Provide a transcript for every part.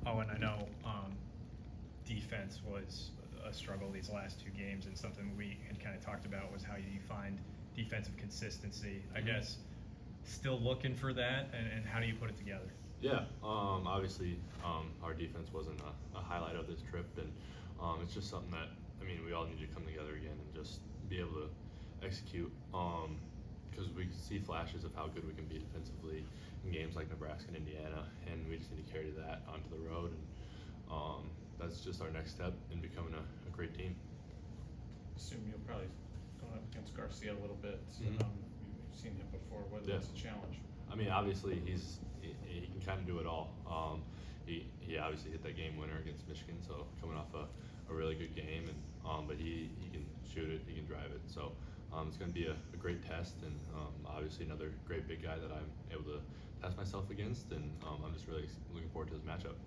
Owen, I know defense was a struggle these last two games, and something we had kind of talked about was how you find defensive consistency. I guess still looking for that, and how do you put it together? Yeah, obviously, our defense wasn't a highlight of this trip, and it's just something that we all need to come together again and just be able to execute. Because we see flashes of how good we can be defensively in games like Nebraska and Indiana, and we just need to carry that onto the road, and that's just our next step in becoming a great team. Assume you'll probably go up against Garcia a little bit. You've seen him before. What's the challenge? Obviously he can kind of do it all. He obviously hit that game winner against Michigan, so coming off a really good game, and but he can shoot it, he can drive it. So it's going to be a great test, and obviously another great big guy that I'm able to test myself against, and I'm just really looking forward to this matchup.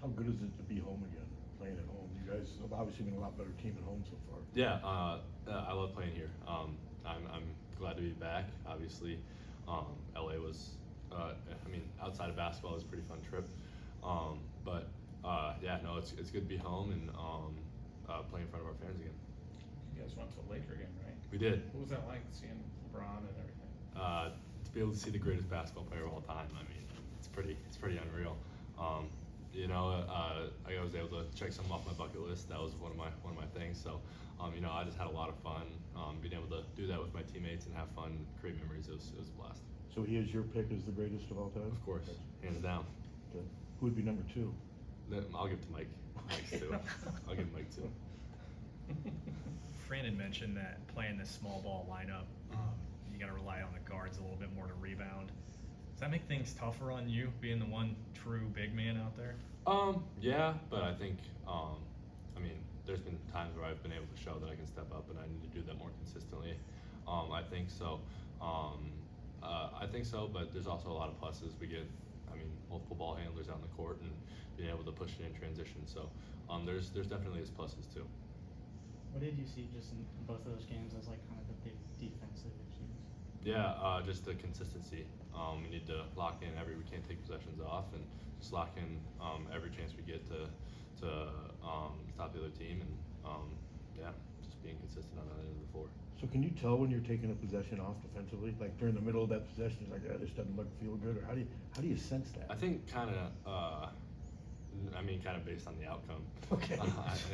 How good is it to be home again, playing at home? You guys have obviously been a lot better team at home so far. Yeah, I love playing here. I'm glad to be back. Obviously, LA was, outside of basketball, it was a pretty fun trip. But yeah, no, it's good to be home and play in front of our fans again. You guys went to a Laker game, right? We did. What was that like, seeing LeBron and everything? To be able to see the greatest basketball player of all time, it's pretty unreal. I was able to check some off my bucket list. That was one of my things. So, I just had a lot of fun being able to do that with my teammates and have fun, create memories. It was a blast. So he is your pick as the greatest of all time? Of course, hands down. Okay. Who would be number two? I'll give it to Mike. Mike's two. I'll give Mike two. Freeman mentioned that playing this small ball lineup, you got to rely on the guards a little bit more to rebound. Does that make things tougher on you, being the one true big man out there? Yeah, but I think, there's been times where I've been able to show that I can step up, and I need to do that more consistently. I think so. But there's also a lot of pluses. We get, multiple ball handlers out in the court and being able to push it in transition. So there's definitely its pluses too. What did you see just in both of those games as like kind of the big defensive issues? Yeah, just the consistency. We need to lock in we can't take possessions off, and just lock in every chance we get to stop the other team, and just being consistent on that end of the floor. So can you tell when you're taking a possession off defensively? Like during the middle of that possession, it's like, this doesn't feel good, or how do you sense that? I think kind of based on the outcome. Okay.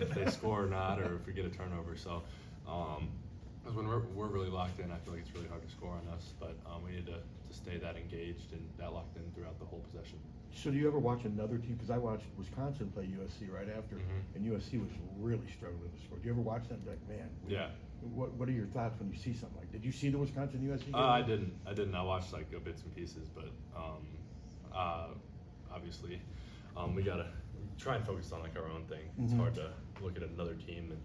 If they score or not, or if we get a turnover. So, because when we're really locked in, I feel like it's really hard to score on us. But we need to stay that engaged and that locked in throughout the whole possession. So do you ever watch another team? Because I watched Wisconsin play USC right after, and USC was really struggling to score. Do you ever watch that and be like, man? Yeah. What are your thoughts when you see something like that? Did you see the Wisconsin USC game? I didn't. I watched like bits and pieces, but obviously we gotta try and focus on like our own thing. It's hard to look at another team and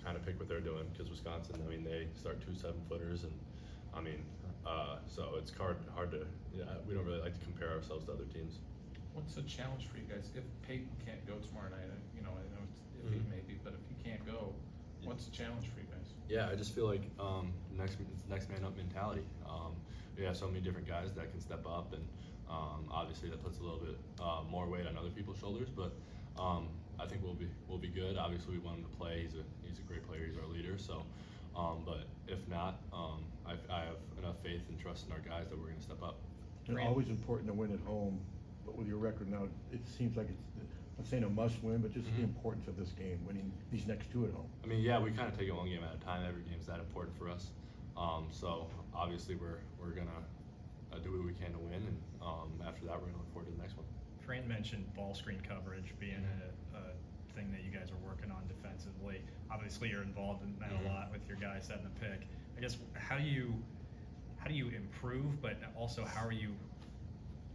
kind of pick what they're doing, because Wisconsin, they start 2 7-footers, and so it's hard to. We don't really like to compare ourselves to other teams. What's the challenge for you guys if Peyton can't go tomorrow night? I know it's iffy maybe, but if he can't go, what's the challenge for you guys? Yeah, I just feel like next man up mentality. We have so many different guys that can step up, and obviously that puts a little bit more weight on other people's shoulders. But I think we'll be good. Obviously, we want him to play. He's a great player. He's our leader. So, but if not, I have enough faith and trust in our guys that we're going to step up. It's always important to win at home, but with your record now, it seems like it's, I'm saying a must-win, but just the importance of this game, winning these next 2 at home. We kind of take it one game at a time. Every game is that important for us. So obviously we're gonna do what we can to win, and after that we're gonna look forward to the next one. Fran mentioned ball screen coverage being a thing that you guys are working on defensively. Obviously, you're involved in that a lot with your guys setting the pick. I guess how do you improve, but also how are you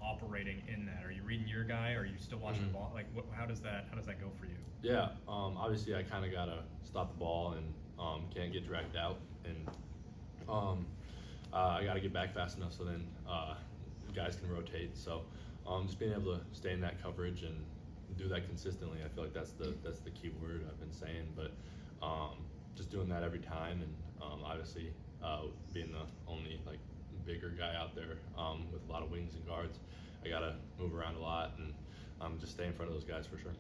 operating in that? Are you reading your guy? Or are you still watching the ball? Like, how does that go for you? Yeah, obviously I kind of gotta stop the ball and can't get dragged out, and I gotta get back fast enough so then guys can rotate. So just being able to stay in that coverage and do that consistently, I feel like that's the key word I've been saying. But just doing that every time, and obviously being the only bigger guy out there with a lot of wings and guards, I gotta move around a lot and just stay in front of those guys for sure.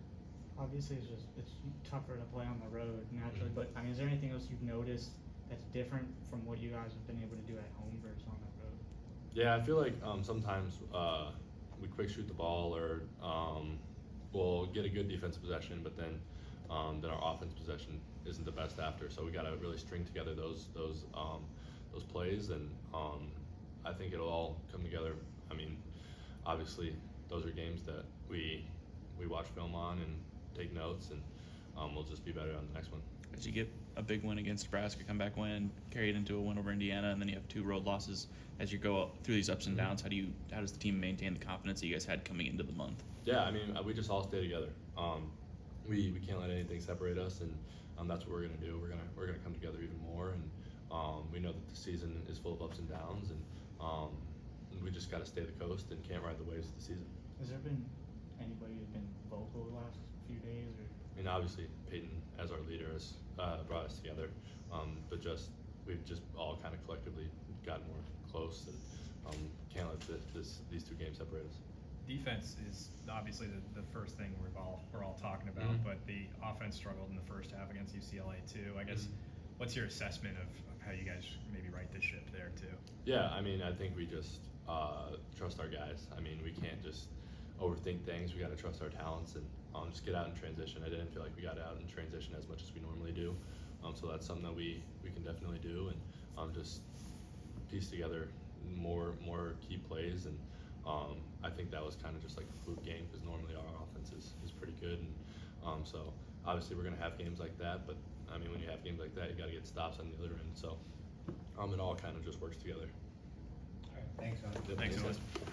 Obviously, it's tougher to play on the road naturally, but I mean, is there anything else you've noticed that's different from what you guys have been able to do at home versus on the road? Yeah, I feel like sometimes we quick shoot the ball or we'll get a good defensive possession, but then our offense possession isn't the best after. So we got to really string together those plays, and I think it'll all come together. I mean, obviously those are games that we watch film on and take notes, and we'll just be better on the next one. As you get a big win against Nebraska, come back win, carry it into a win over Indiana, and then you have 2 road losses. As you go through these ups and downs, how does the team maintain the confidence that you guys had coming into the month? Yeah, I mean, we just all stay together. We can't let anything separate us, and that's what we're gonna do. We're gonna come together even more, and we know that the season is full of ups and downs, and we just gotta stay the coast and can't ride the waves of the season. Has there been anybody who's been vocal the last few days, or? I mean, obviously Peyton as our leader has brought us together, but we've just all kind of collectively gotten more close, and can't let these 2 games separate us. Defense is obviously the first thing we're all talking about, but the offense struggled in the first half against UCLA too. I guess, what's your assessment of how you guys maybe right the ship there too? Yeah, I mean, I think we just trust our guys. I mean, we can't just overthink things. We got to trust our talents and just get out in transition. I didn't feel like we got out in transition as much as we normally do, so that's something that we can definitely do, and just piece together more key plays, and I think that was kind of just like a fluke game because normally our offense is pretty good, and so obviously we're gonna have games like that, but I mean when you have games like that you got to get stops on the other end, so it all kind of just works together. All right, thanks, Owen. Yep, Thanks, thanks, Owen. guys.